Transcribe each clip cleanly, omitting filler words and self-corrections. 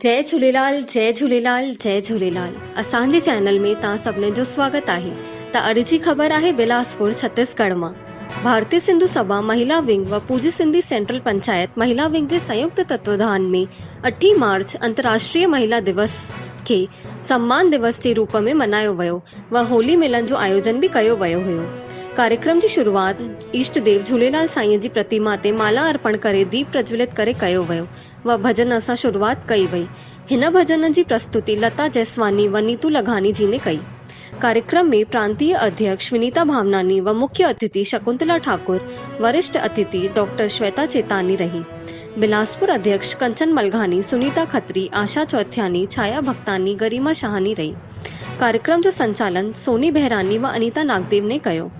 जय झूलेलाल जय झूलेलाल जय झूलेलाल। असांजे चैनल में तव्हां सभिनी जो स्वागत आहे। त अॼु जी ख़बर आहे बिलासपुर छत्तीसगढ़ मां। भारतीय सिंधु सभा महिला विंग व पूज्य सिंधी सेंट्रल पंचायत महिला विंग जे संयुक्त तत्वाधान में 8 मार्च अंतर्राष्ट्रीय महिला दिवस खे सम्मान दिवस जे रूप में मनायो वियो व होली मिलन जो आयोजन भी कयो वियो हुयो। कार्यक्रम की शुरुआत इष्ट देव झूलेलाल साईं जी प्रतिमा ते माला अर्पण करे दीप प्रज्वलित करे कयो वियो व भजन सां शुरुआत कई वई। हिन भजन की प्रस्तुति लता जयसवानी व नीतू लघानी जी ने कई। कार्यक्रम में प्रांतीय अध्यक्ष विनीता भावनानी व मुख्य अतिथि शकुंतला ठाकुर, वरिष्ठ अतिथि डॉक्टर श्वेता चेतानी रही। बिलासपुर अध्यक्ष कंचन मलघानी, सुनीता खत्री, आशा चौथ्यानी, छाया भक्तानी, गरिमा शाहानी रही। कार्यक्रम जो संचालन सोनी बहरानी व अनीता नागदेव ने कयो।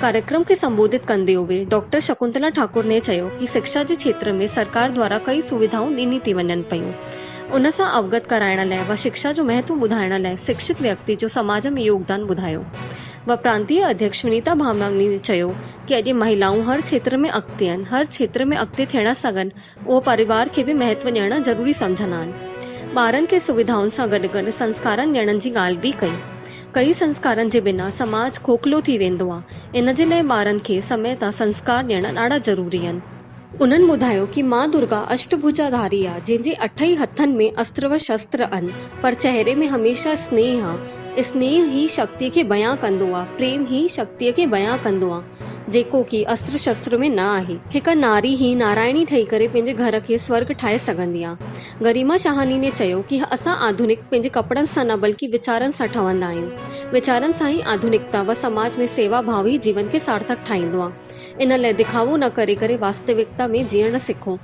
कार्यक्रम के संबोधित कंदे हुए डॉक्टर शकुंतला ठाकुर ने चयो कि शिक्षा के क्षेत्र में सरकार द्वारा कई सुविधाओं ॾिनी थी वञनि पयूं। उन सां अवगत कराइण लाइ व शिक्षा जो महत्व ॿुधाइण लाइ शिक्षित व्यक्ति जो समाज में योगदान ॿुधायो। व प्रांतीय अध्यक्ष विनीता भावनानी ने चयो कि अॼु महिलाऊं हर क्षेत्र में अॻिते आहिनि, हर क्षेत्र में अॻिते थियण सघनि, उहो परिवार खे भी महत्व ॾियणु ज़रूरी सम्झंदा आहिनि। ॿारनि खे सुविधाउनि सां गॾु गॾु संस्कारनि ॾियण जी ॻाल्हि भी कई। कई संस्कारनि जे बिना समाज खोखलो थी वेंदो आहे। इन जे लाइ ॿारनि खे समय तां संस्कार ॾियण ॾाढा ज़रूरी आहिनि। उन्हनि ॿुधायो कि मां दुर्गा अष्टभुजाधारी आहे, जंहिंजे 8 हथनि में अस्त्र व शस्त्र आहिनि, पर चेहरे में हमेशा स्नेह आहे। स्नेह ही शक्ति खे बयां कंदो आहे, प्रेम ही शक्ति खे बयां कंदो आहे, जेको कि अस्त्र शस्त्र में न आहे। हिक नारी ही नारायणी ठही करे पंहिंजे घर खे स्वर्ग ठाहे सघंदी आहे। गरिमा शाहानी ने चयो कि असां आधुनिक पंहिंजे कपड़नि सां न बल्कि विचारनि सां ठहंदा आहियूं। विचारनि सां ही आधुनिकता व समाज में सेवा भाव ही जीवन खे सार्थक ठाहींदो आहे। इन लाइ दिखावो न करे वास्तविकता में जीअण सिखो।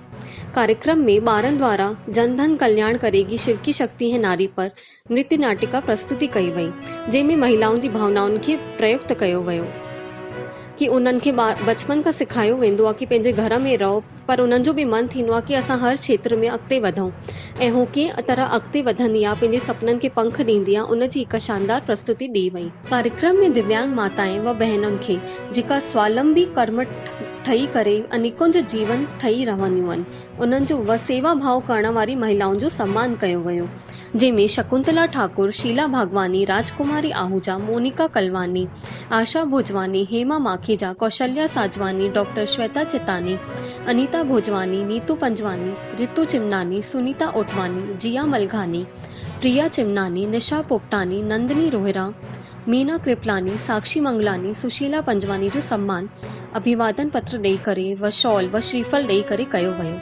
कार्यक्रम में ॿारनि द्वारा जनधन कल्याण करेगी शिव की शक्ति है नारी पर नृत्य नाटिका प्रस्तुति कई वई, जंहिंमें महिलाउनि जी भावनाउनि खे प्रयुक्त कयो वियो कि उन्हनि खे बचपन खां सिखायो वेंदो आहे कि पंहिंजे घर में रहो, पर उन्हनि जो भी मन थींदो आहे कि असां हर क्षेत्र में अॻिते वधूं ऐं हू कीअं तरह अॻिते वधंदी आहे, पंहिंजे सपननि खे पंख ॾींदी आहे, उन जी हिकु शानदार प्रस्तुति ॾी वई। कार्यक्रम में दिव्यांग माताएं व बहनुनि खे जेका स्वावलंबी कर्म ठही करे अनेकों जो जीवन ठही रहंदियूं आहिनि, उन्हनि जो व सेवा भाव करण वारी महिलाउनि जो सम्मान कयो वियो, जंहिंमें शकुंतला ठाकुर, शीला भागवानी, राजकुमारी आहूजा, मोनिका कलवानी, आशा भोजवानी, हेमा माखीजा, कौशल्या साजवानी, डॉक्टर श्वेता चितानी, अनीता भोजवानी, नीतू पंजवानी, रितु चिमनानी, सुनीता ओटवानी, जिया मलघानी, प्रिया चिमनानी, निशा पोपटानी, नंदनी रोहिरा, मीना कृपलानी, साक्षी मंगलानी, सुशीला पंजवानी जो सम्मान अभिवादन पत्र ॾेई करे व शॉल व श्रीफल ॾेई करे कयो वियो।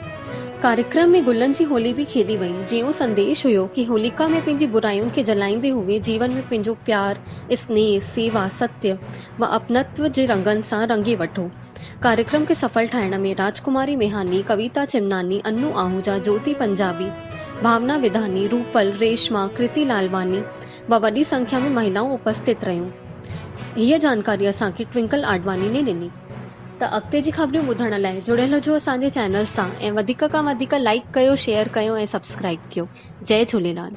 कार्यक्रम में गुलन जी होली भी खेॾी वई, जंहिं संदेश हुयो कि होलिका में पंहिंजी बुराइयुनि खे जलाईंदे हुए जीवन में पंहिंजो प्यार, स्नेह, सेवा, सत्य व अपनत्व जे रंगनि सां रंगे वठो। कार्यक्रम के सफल ठाहिण में राजकुमारी मेहानी, कविता चिमनानी, अन्नू आहूजा, ज्योति पंजाबी, भावना विधानी, रूपल, रेशमा, कृति लालवानी व वॾी संख्या में महिलाऊं उपस्थित रहियूं। हीअ जानकारी असांखे ट्विंकल आडवानी ने ॾिनी। त अॻिते जी ख़बरूं ॿुधण लाइ जुड़ियल हुजो असांजे चैनल सां ऐं वधीक खां वधीक लाइक कयो, शेयर कयो ऐं सब्सक्राइब कयो। जय झूलेलाल।